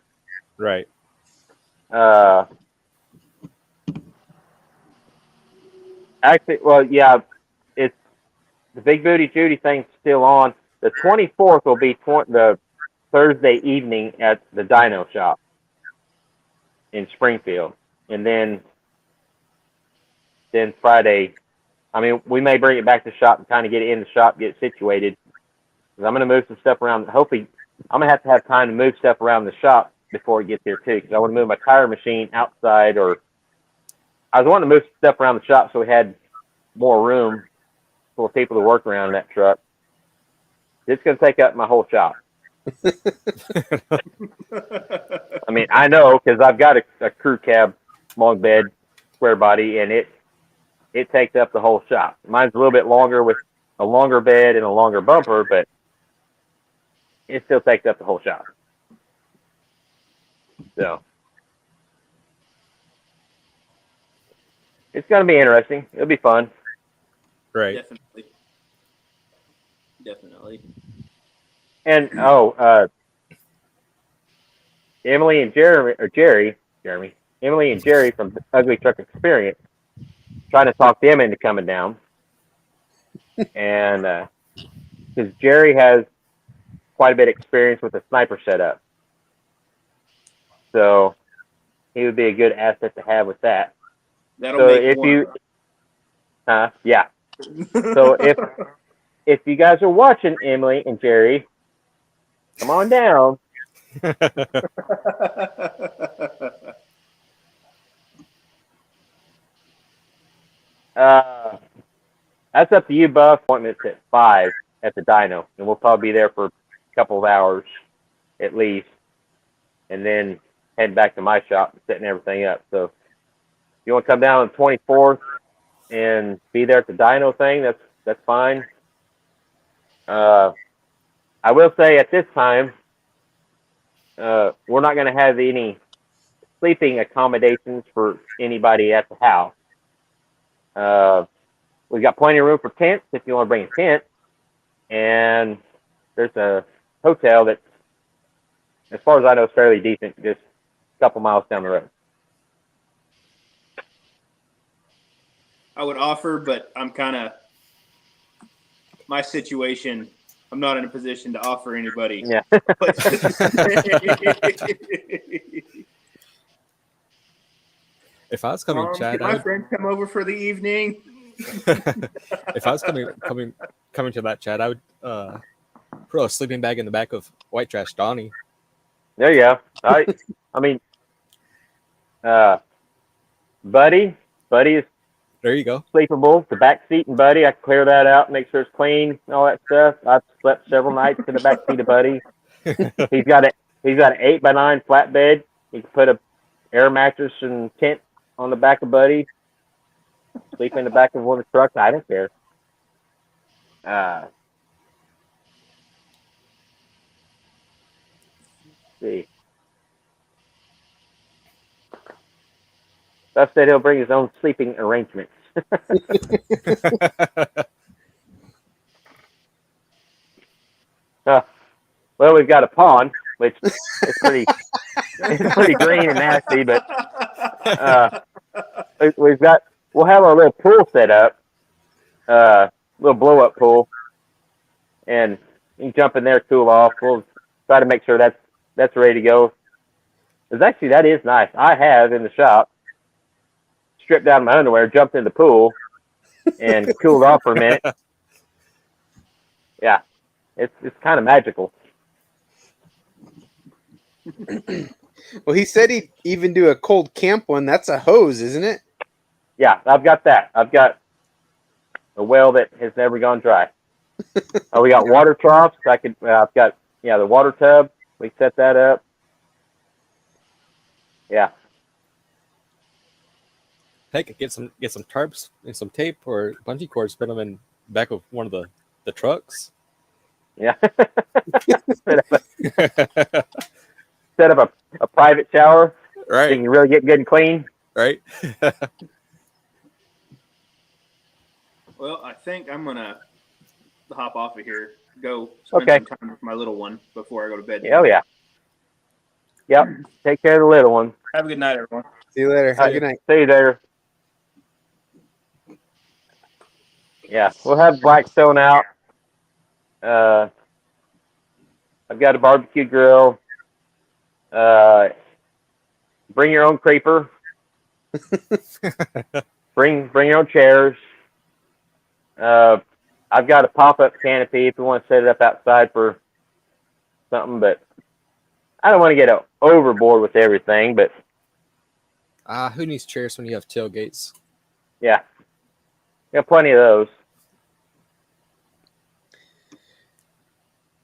Right. Uh, Actually, well, yeah, it's the Big Booty Judy thing's still on. The 24th will be the Thursday evening at the Dino Shop in Springfield, and then Friday. I mean, we may bring it back to the shop and kind of get it in the shop, get it situated. Because I'm going to move some stuff around. Hopefully, I'm going to have time to move stuff around the shop before it gets here too. Because I want to move my tire machine outside, or I was wanting to move stuff around the shop so we had more room for people to work around in that truck. It's going to take up my whole shop. I mean, I know because I've got a crew cab, long bed, square body, and it takes up the whole shop. Mine's a little bit longer with a longer bed and a longer bumper, but it still takes up the whole shop. So it's going to be interesting. It'll be fun. Right. Definitely. And Emily and Jeremy, Emily and Jerry from the Ugly Truck Experience, trying to talk them into coming down, and because Jerry has quite a bit of experience with the sniper setup, so he would be a good asset to have with that. That'll So make if one. you, yeah. So if you guys are watching, Emily and Jerry, come on down. That's up to you, Buff. Appointment's at 5 at the dyno, and we'll probably be there for a couple of hours at least, and then head back to my shop and setting everything up. So if you want to come down on the 24th and be there at the dyno thing, that's fine. I will say at this time, we're not going to have any sleeping accommodations for anybody at the house. We've got plenty of room for tents if you want to bring a tent, and there's a hotel that, as far as I know, is fairly decent, just a couple miles down the road. I would offer, but I'm kind of my situation. I'm not in a position to offer anybody. Yeah. If I was coming, Chad, can my friends come over for the evening? If I was coming to that, Chad, I would throw a sleeping bag in the back of White Trash Donnie. There you go. I mean, Buddy is There you go. sleepable. The back seat and Buddy, I can clear that out, make sure it's clean, and all that stuff. I've slept several nights in the back seat of Buddy. He's got an 8x9 flatbed. You can put a air mattress and tent on the back of Buddy. Sleep in the back of one of the trucks. I don't care. Let's see. Buff said he'll bring his own sleeping arrangements. Well, we've got a pond, which is pretty green and nasty, but we'll have our little pool set up, little blow up pool, and you can jump in there, cool off. We'll try to make sure that's ready to go. Because actually, that is nice. I have in the shop stripped down my underwear, jumped in the pool, and cooled off for a minute. Yeah, it's kind of magical. Well, he said he'd even do a cold camp one. That's a hose, isn't it? Yeah, I've got that. I've got a well that has never gone dry. We got water troughs. I've got the water tub. We set that up. Yeah. Heck, get some tarps and some tape or bungee cords, put them in back of one of the trucks. Yeah. Set up a private shower. Right. So you can really get good and clean. Right. Well, I think I'm gonna hop off of here. Go spend Okay. some time with my little one before I go to bed. Oh yeah. Yep. Take care of the little one. Have a good night, everyone. See you later. Have a good night. See you later. Yeah, we'll have Blackstone out. I've got a barbecue grill. Bring your own creeper. Bring your own chairs. I've got a pop-up canopy if you want to set it up outside for something, but I don't want to get overboard with everything. But Who needs chairs when you have tailgates? yeah, got plenty of those.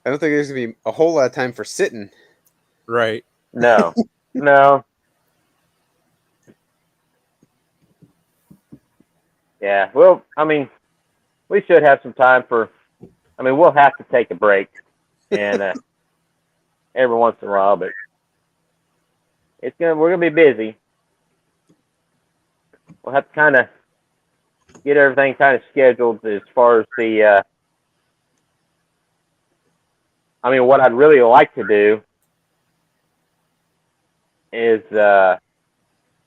I don't think there's gonna be a whole lot of time for sitting. Right. No, no. Yeah, well, I mean, we should have some time for. I mean, we'll have to take a break, and every once in a while, but we're gonna be busy. We'll have to kind of get everything kind of scheduled as far as the. I mean, what I'd really like to do is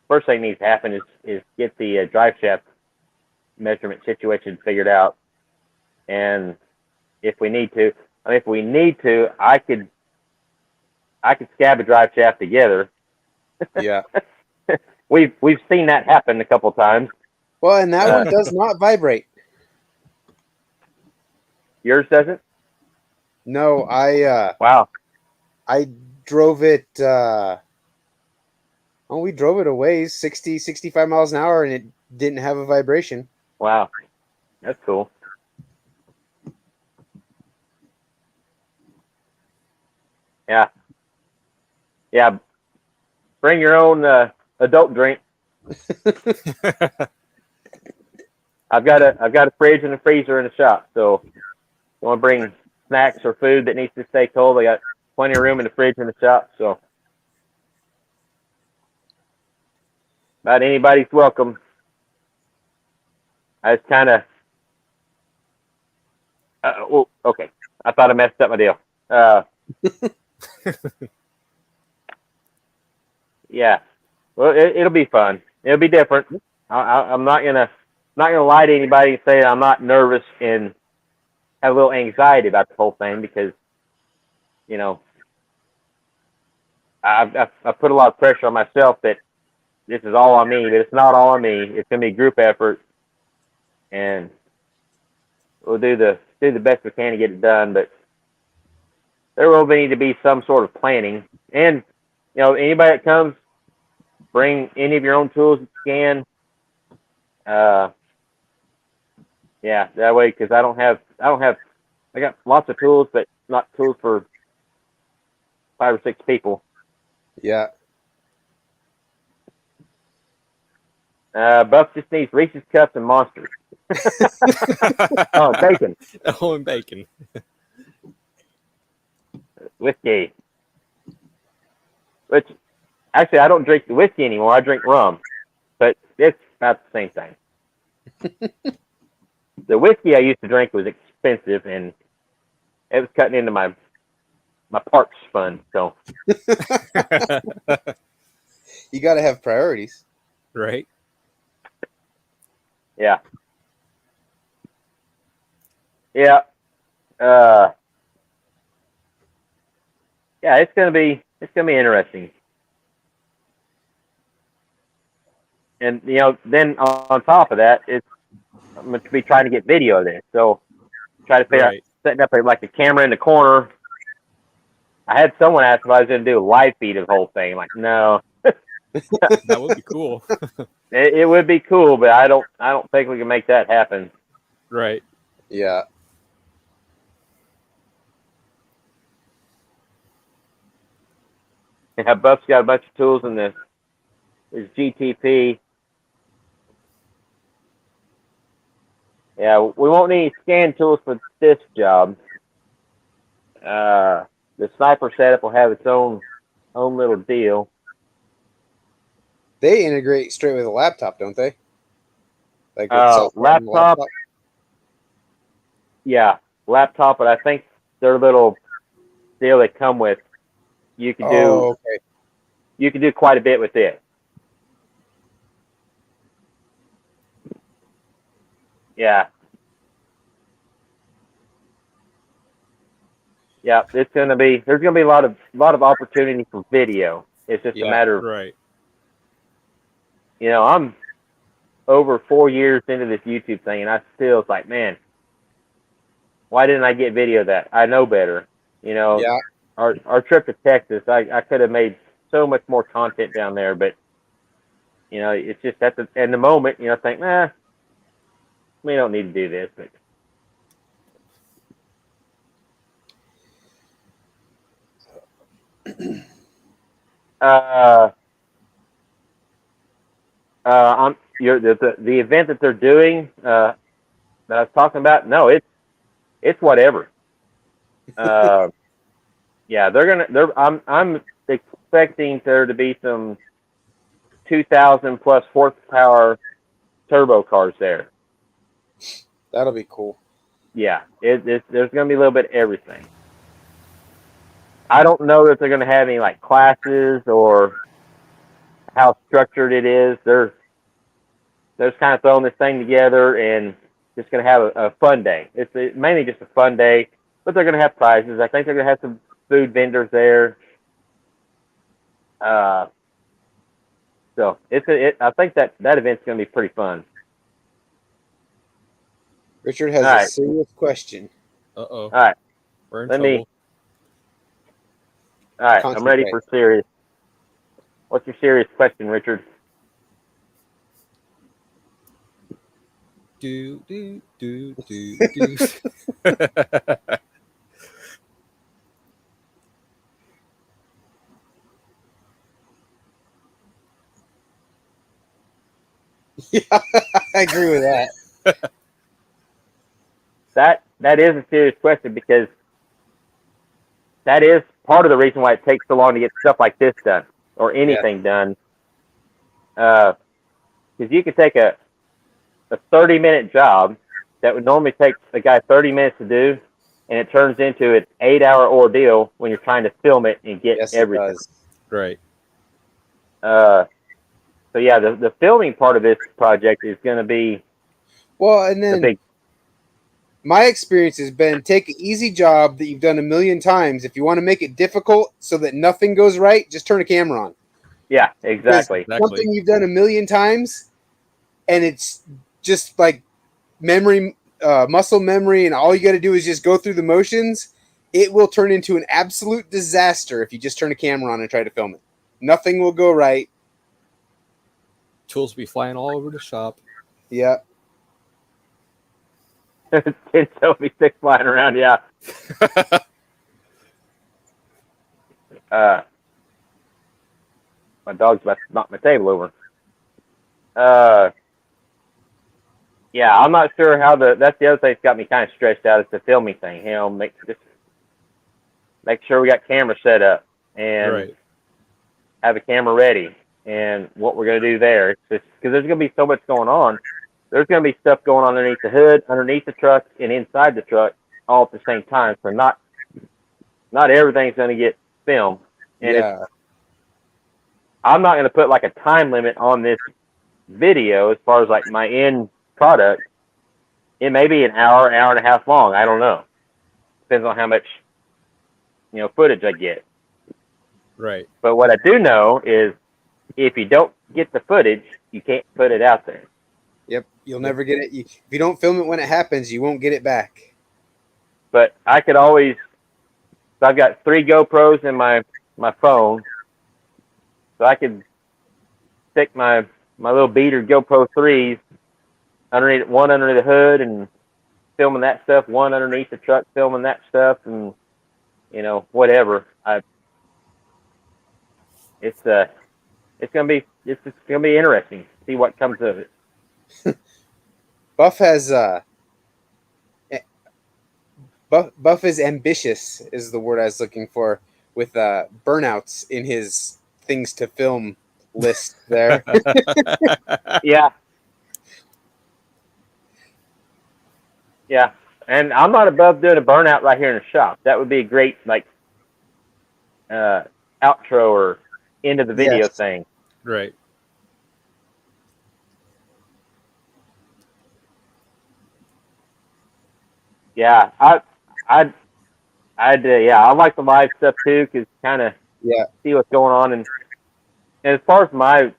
first thing needs to happen is get the drive shaft measurement situation figured out, and if we need to, I could scab a drive shaft together. Yeah. We've seen that happen a couple times. Well, and that one does not vibrate. Yours doesn't? No, Wow. I drove it. We drove it a ways, 60, 65 miles an hour, and it didn't have a vibration. Wow. That's cool. Yeah. Yeah. Bring your own adult drink. I've got a fridge and a freezer in the shop, so if you want to bring snacks or food that needs to stay cold, I got plenty of room in the fridge in the shop, so about anybody's welcome. I was kind of okay. I thought I messed up my deal. Yeah. Well, it'll be fun. It'll be different. I'm not gonna lie to anybody and say I'm not nervous and have a little anxiety about the whole thing because, you know, I've put a lot of pressure on myself that this is all on me, but it's not all on me. It's gonna be a group effort, and we'll do the best we can to get it done. But there will need to be some sort of planning, and anybody that comes, bring any of your own tools that you can. Yeah, that way, because I got lots of tools, but not tools for 5 or 6 people. Yeah. Buff just needs Reese's Cups and Monsters. Oh, bacon. Oh, and bacon. Whiskey. Which, actually, I don't drink the whiskey anymore. I drink rum. But it's about the same thing. The whiskey I used to drink was expensive, and it was cutting into my parks fund. So You got to have priorities. Right. yeah. Yeah. Yeah, it's gonna be interesting. And then on top of that, I'm going to be trying to get video of this. So try to figure out setting up like a camera in the corner. I had someone ask if I was going to do a live feed of the whole thing. Like, no. That would be cool. It would be cool, but I don't think we can make that happen. Right. Yeah. Yeah, Buff's got a bunch of tools in this. There's GTP. Yeah, we won't need scan tools for this job. The sniper setup will have its own little deal. They integrate straight with a laptop, don't they? Like with Laptop. Yeah, laptop, but I think their little deal they come with, you could do Oh, okay. you could do quite a bit with it. Yeah. Yeah, there's gonna be a lot of opportunity for video. It's just a Yeah, matter of, Right. I'm over 4 years into this YouTube thing, and I still, it's like, man, why didn't I get video of that? I know better. yeah. Our trip to Texas, I could have made so much more content down there, but it's just at the moment, I think, nah, we don't need to do this. But uh, I'm the event that they're doing that I was talking about. No, it's whatever. Uh, yeah, I'm expecting there to be some 2,000 plus horsepower turbo cars there. That'll be cool. Yeah, there's going to be a little bit of everything. I don't know that they're going to have any like classes or how structured it is. They're just kind of throwing this thing together and just going to have a fun day. It's mainly just a fun day, but they're going to have prizes. I think they're going to have some food vendors there. So I think that event's going to be pretty fun. Richard has All a right. serious question. Uh-oh. All right. We're in Let trouble. me. All right. I'm ready for serious. What's your serious question, Richard? Do. Yeah, I agree with that. That is a serious question because that is part of the reason why it takes so long to get stuff like this done or anything done. Because you could take a 30-minute job that would normally take a guy 30 minutes to do, and it turns into an 8-hour ordeal when you're trying to film it and get Yes, everything. it does. Right. So yeah, the filming part of this project is going to be Well, and the then big. my experience has been take an easy job that you've done a million times. If you want to make it difficult so that nothing goes right, just turn a camera on. Yeah, exactly. Something you've done a million times, and it's just like memory, muscle memory, and all you got to do is just go through the motions. It will turn into an absolute disaster if you just turn a camera on and try to film it. Nothing will go right. Tools will be flying all over the shop. Yeah. 1076 flying around, yeah. My dog's about to knock my table over. Yeah, I'm not sure how that's the other thing that's got me kind of stressed out is the filming thing. Make sure we got camera set up and have a camera ready and what we're going to do there. It's just because there's going to be so much going on. There's going to be stuff going on underneath the hood, underneath the truck, and inside the truck all at the same time. So not everything's going to get filmed. And I'm not going to put like a time limit on this video as far as like my end product. It may be an hour and a half long. I don't know. Depends on how much footage I get. Right. But what I do know is if you don't get the footage, you can't put it out there. Yep, you'll never get it. If you don't film it when it happens, you won't get it back. But I could always. So I've got 3 GoPros in my phone, so I could stick my little beater GoPro 3s underneath one under the hood and filming that stuff. One underneath the truck filming that stuff, and whatever. It's gonna be interesting to see what comes of it. Buff has Buff is ambitious is the word I was looking for, with burnouts in his things to film list there. Yeah. And I'm not above doing a burnout right here in the shop. That would be a great like outro or end of the video Yes. thing. Right. Yeah, I like the live stuff too, cause kind of Yeah. see what's going on. And as far as my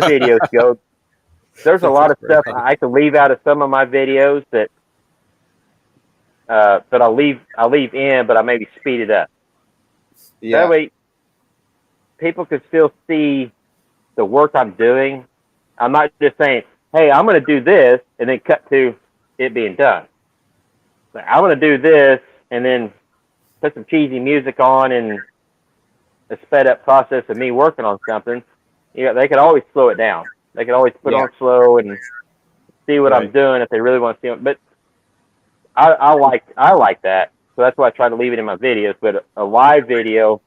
videos go, there's a lot of Very stuff funny. I can leave out of some of my videos that I'll leave in, but I maybe speed it up. Yeah. That way, people can still see the work I'm doing. I'm not just saying, "Hey, I'm going to do this," and then cut to it being done. Like, I'm going to do this, and then put some cheesy music on and a sped up process of me working on something. They could always slow it down. They could always put Yeah. on slow and see what I'm Right. doing if they really want to see it. But I like that, so that's why I try to leave it in my videos. But a live video,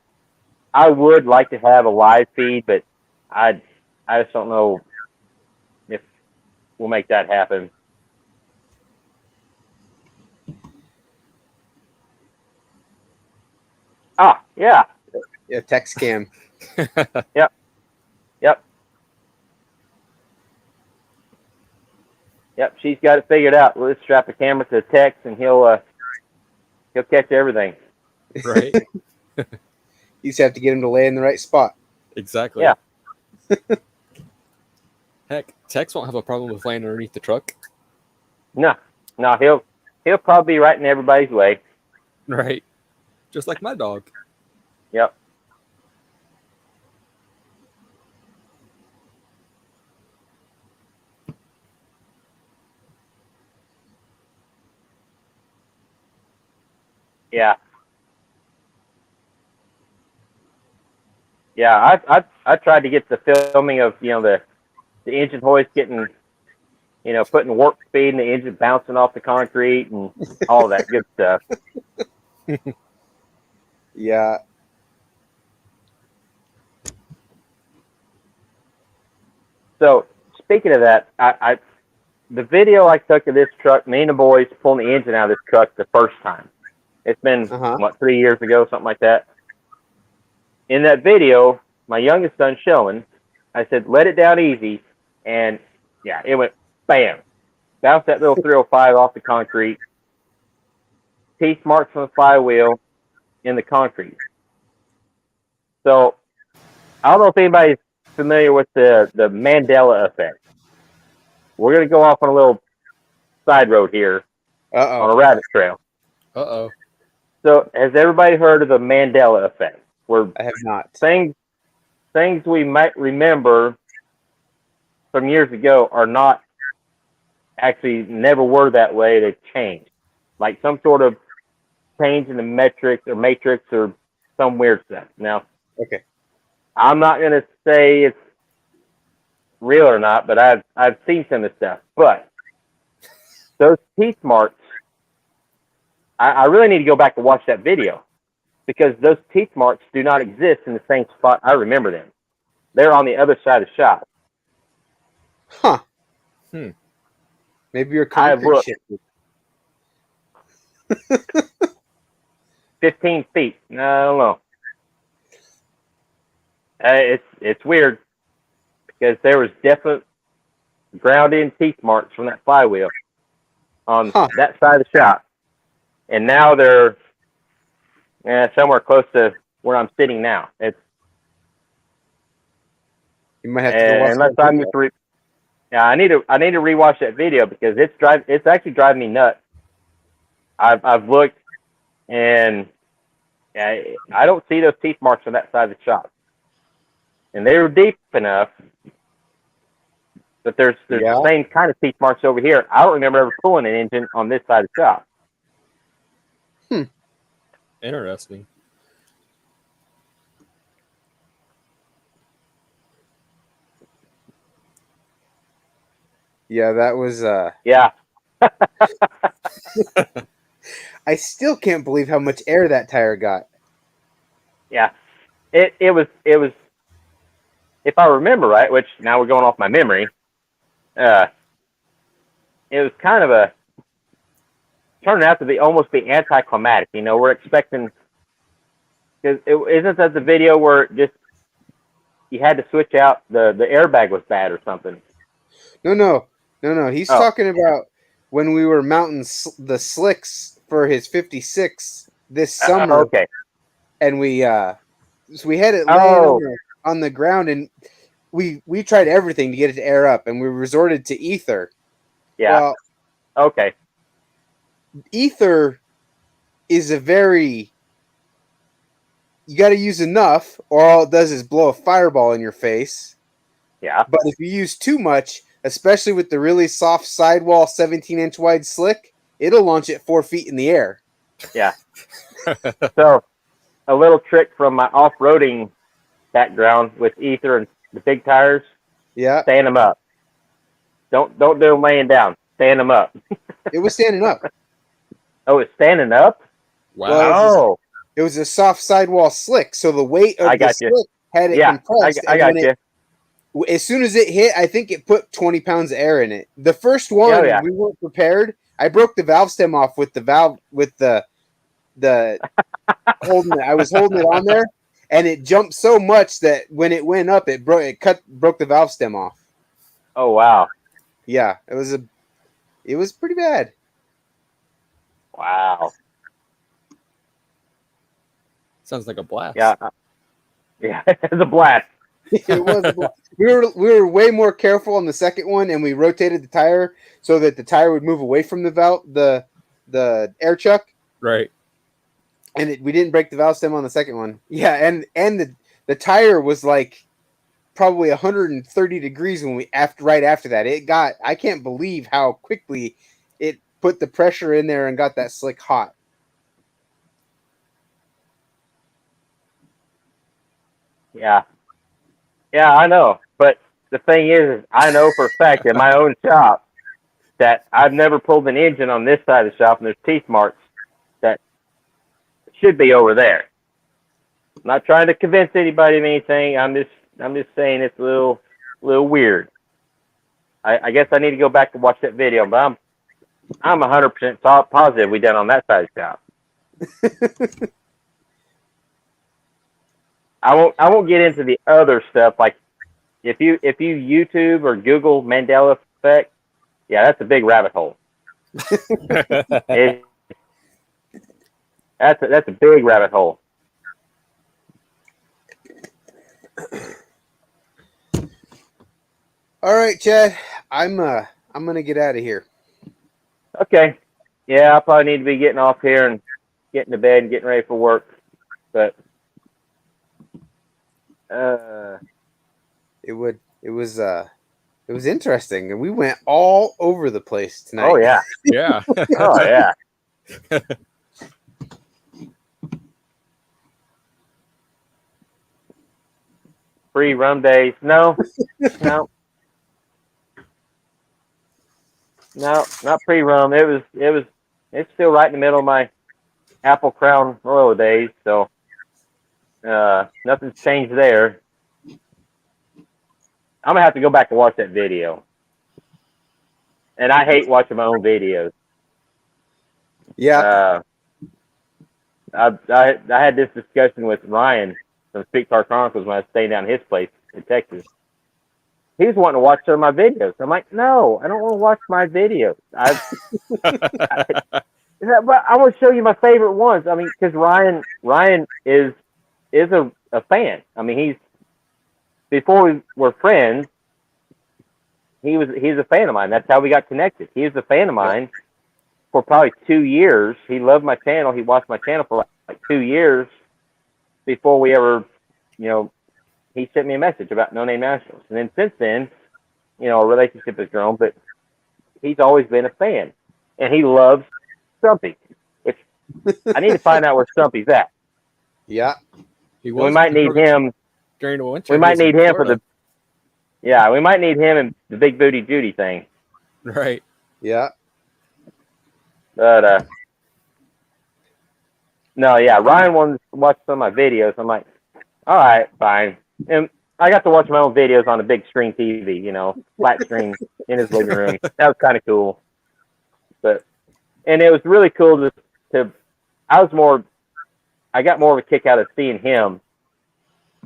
I would like to have a live feed, but I I just don't know if we'll make that happen. Ah, yeah, Yeah. Text cam. yep, yep, yep. She's got it figured out. We'll just strap a camera to the text, and he'll catch everything. Right. You just have to get him to lay in the right spot. Exactly. Yeah. Heck, Tex won't have a problem with laying underneath the truck. No, he'll probably be right in everybody's way. Right. Just like my dog. Yep. Yeah. Yeah, I tried to get the filming of the engine hoist getting putting warp speed and the engine bouncing off the concrete and all that good stuff. Yeah. So speaking of that, the video I took of this truck, me and the boys pulling the engine out of this truck the first time. It's been Uh-huh. 3 years ago, something like that. In that video, my youngest son Sheldon, I said, "Let it down easy," and yeah, it went bam, bounced that little 305 off the concrete, teeth marks on the flywheel in the concrete. So I don't know if anybody's familiar with the Mandela effect. We're gonna go off on a little side road here on a Uh-oh. rabbit trail. Uh-oh. So has everybody heard of the Mandela effect? Where I have not. things we might remember from years ago are not actually never were that way. They changed, like some sort of change in the metrics or matrix or some weird stuff. Now, Okay. I'm not gonna say it's real or not, but I've seen some of the stuff. But those teeth marks, I really need to go back and watch that video because those teeth marks do not exist in the same spot I remember them. They're on the other side of the shop. Huh. Hmm. Maybe your I have concrete looked. shit. 15 feet. No, I don't know. It's weird because there was definite ground-in teeth marks from that flywheel on that side of the shop, and now they're somewhere close to where I'm sitting now. It's You might have to go watch unless that I'm video. just I need to rewatch that video because it's actually driving me nuts. I've looked and I don't see those teeth marks on that side of the shop, and they were deep enough. But there's the same kind of teeth marks over here. I don't remember ever pulling an engine on this side of the shop. Interesting. Yeah, that was Yeah. I still can't believe how much air that tire got. Yeah. It was if I remember right, which now we're going off my memory, it was kind of turned out to be almost be anticlimactic. You know, we're expecting, because isn't that the video where just you had to switch out the airbag was bad or something? No. He's Oh. talking about when we were mounting the slicks for his 56 this summer, Okay. and we had it laying Oh. on the ground, and we tried everything to get it to air up, and we resorted to ether. Yeah. Well, Okay. ether is you got to use enough, or all it does is blow a fireball in your face. Yeah. But if you use too much, especially with the really soft sidewall 17-inch wide slick, it'll launch it 4 feet in the air. Yeah. So, a little trick from my off-roading background with ether and the big tires: Yeah, stand them up. Don't do them laying down. Stand them up. it was standing up. Oh, it's standing up. Wow. Oh, It was a soft sidewall slick, so the weight of I the got you. slick had it Yeah, compressed. I got you. As soon as it hit, I think it put 20 pounds of air in it. The first one, yeah. we weren't prepared. I broke the valve stem off with the holding it. I was holding it on there, and it jumped so much that when it went up, it broke the valve stem off. Oh, wow. Yeah, it was pretty bad. Wow. Sounds like a blast. Yeah. Yeah, it's a blast. It was. We were way more careful on the second one, and we rotated the tire so that the tire would move away from the air chuck, Right. and we didn't break the valve stem on the second one. Yeah, and the tire was like probably 130 degrees when right after that. I can't believe how quickly it put the pressure in there and got that slick hot. Yeah. Yeah, I know. But the thing is I know for a fact in my own shop that I've never pulled an engine on this side of the shop, and there's teeth marks that should be over there. I'm not trying to convince anybody of anything. I'm just saying it's a little weird. I guess I need to go back and watch that video, but I'm 100% positive we done on that side of the shop. I won't get into the other stuff. Like if you YouTube or Google Mandela effect, yeah, that's a big rabbit hole. That's a big rabbit hole. All right, Chad. I'm gonna get out of here. Okay. Yeah, I probably need to be getting off here and getting to bed and getting ready for work. But it was interesting, and we went all over the place tonight. oh yeah, Yeah. oh yeah. Free rum days? No, not pre rum. It's still right in the middle of my Apple Crown Royal days, so nothing's changed there. I'm gonna have to go back and watch that video. And I hate watching my own videos. Yeah. I had this discussion with Ryan from Speak Car Chronicles when I was staying down at his place in Texas. He was wanting to watch some of my videos. I'm like, no, I don't want to watch my videos. But I want to show you my favorite ones. I mean, because Ryan is a fan. I mean, before we were friends, he's a fan of mine. That's how we got connected. He was a fan of mine for probably 2 years. He loved my channel. He watched my channel for like 2 years before we ever, he sent me a message about No Name Nationals. And then since then, our relationship has grown, but he's always been a fan. And he loves Stumpy, which I need to find out where Stumpy's at. Yeah. We might need him during the winter. We might need him for we might need him in the Big Booty Judy thing. Right. Yeah. But no, yeah, Ryan wanted to watch some of my videos. I'm like, all right, fine. And I got to watch my own videos on a big screen TV, flat screen in his living room. That was kind of cool. But and it was really cool to I got more of a kick out of seeing him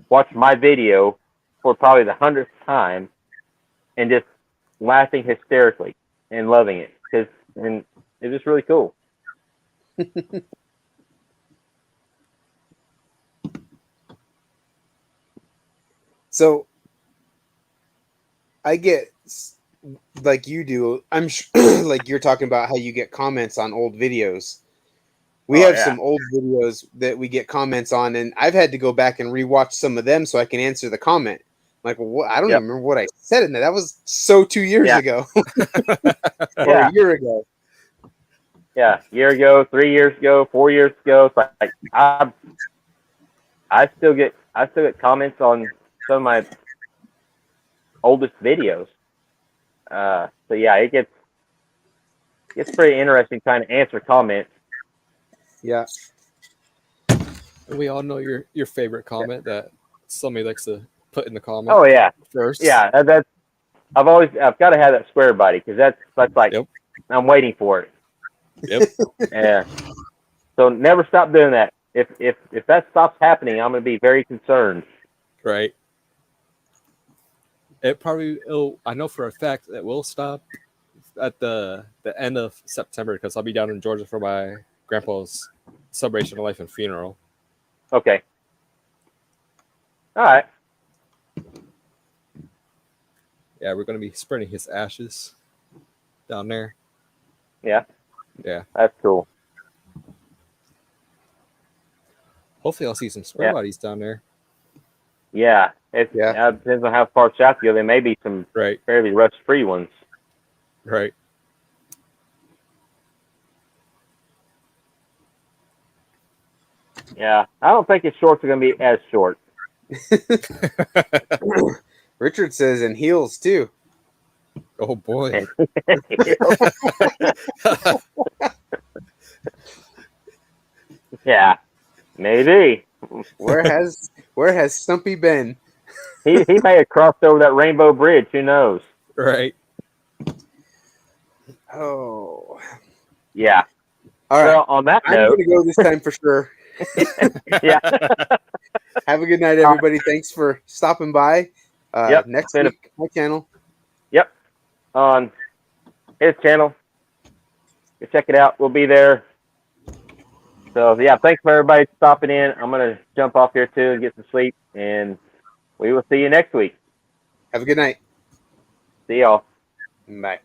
watch my video for probably the 100th time and just laughing hysterically and loving it and it was really cool. So I get, like you do, I'm sure, like you're talking about how you get comments on old videos. We have some old videos that we get comments on, and I've had to go back and rewatch some of them so I can answer the comment. I'm like, well, I don't even remember what I said in there. That was so 2 years ago. Or a year ago. Yeah, a year ago, 3 years ago, 4 years ago. It's like I still get comments on some of my oldest videos. So yeah, it gets pretty interesting trying to answer comments. Yeah. We all know your favorite comment that somebody likes to put in the comment. Oh yeah, first. Yeah, that's I've got to have that square body because that's like I'm waiting for it. Yep. Yeah. So never stop doing that. If that stops happening, I'm going to be very concerned. Right. I know for a fact it will stop at the end of September because I'll be down in Georgia for my grandpa's celebration of life and funeral. Okay. All right. Yeah, we're going to be spreading his ashes down there. Yeah. Yeah. That's cool. Hopefully I'll see some square bodies down there. Yeah. It depends on how far south you go. There may be some fairly rust-free ones. Right. Yeah. I don't think his shorts are going to be as short. Richard says, and heels too. Oh boy. Yeah. Maybe. Where has Stumpy been? he may have crossed over that Rainbow Bridge. Who knows? Right. Oh. Yeah. All right. Well, on that note, I'm going to go this time for sure. Yeah. Have a good night, everybody. Thanks for stopping by. Next week, my channel. Yep. On his channel. You check it out. We'll be there. So, yeah, thanks for everybody stopping in. I'm going to jump off here, too, and get some sleep. And we will see you next week. Have a good night. See y'all. Bye.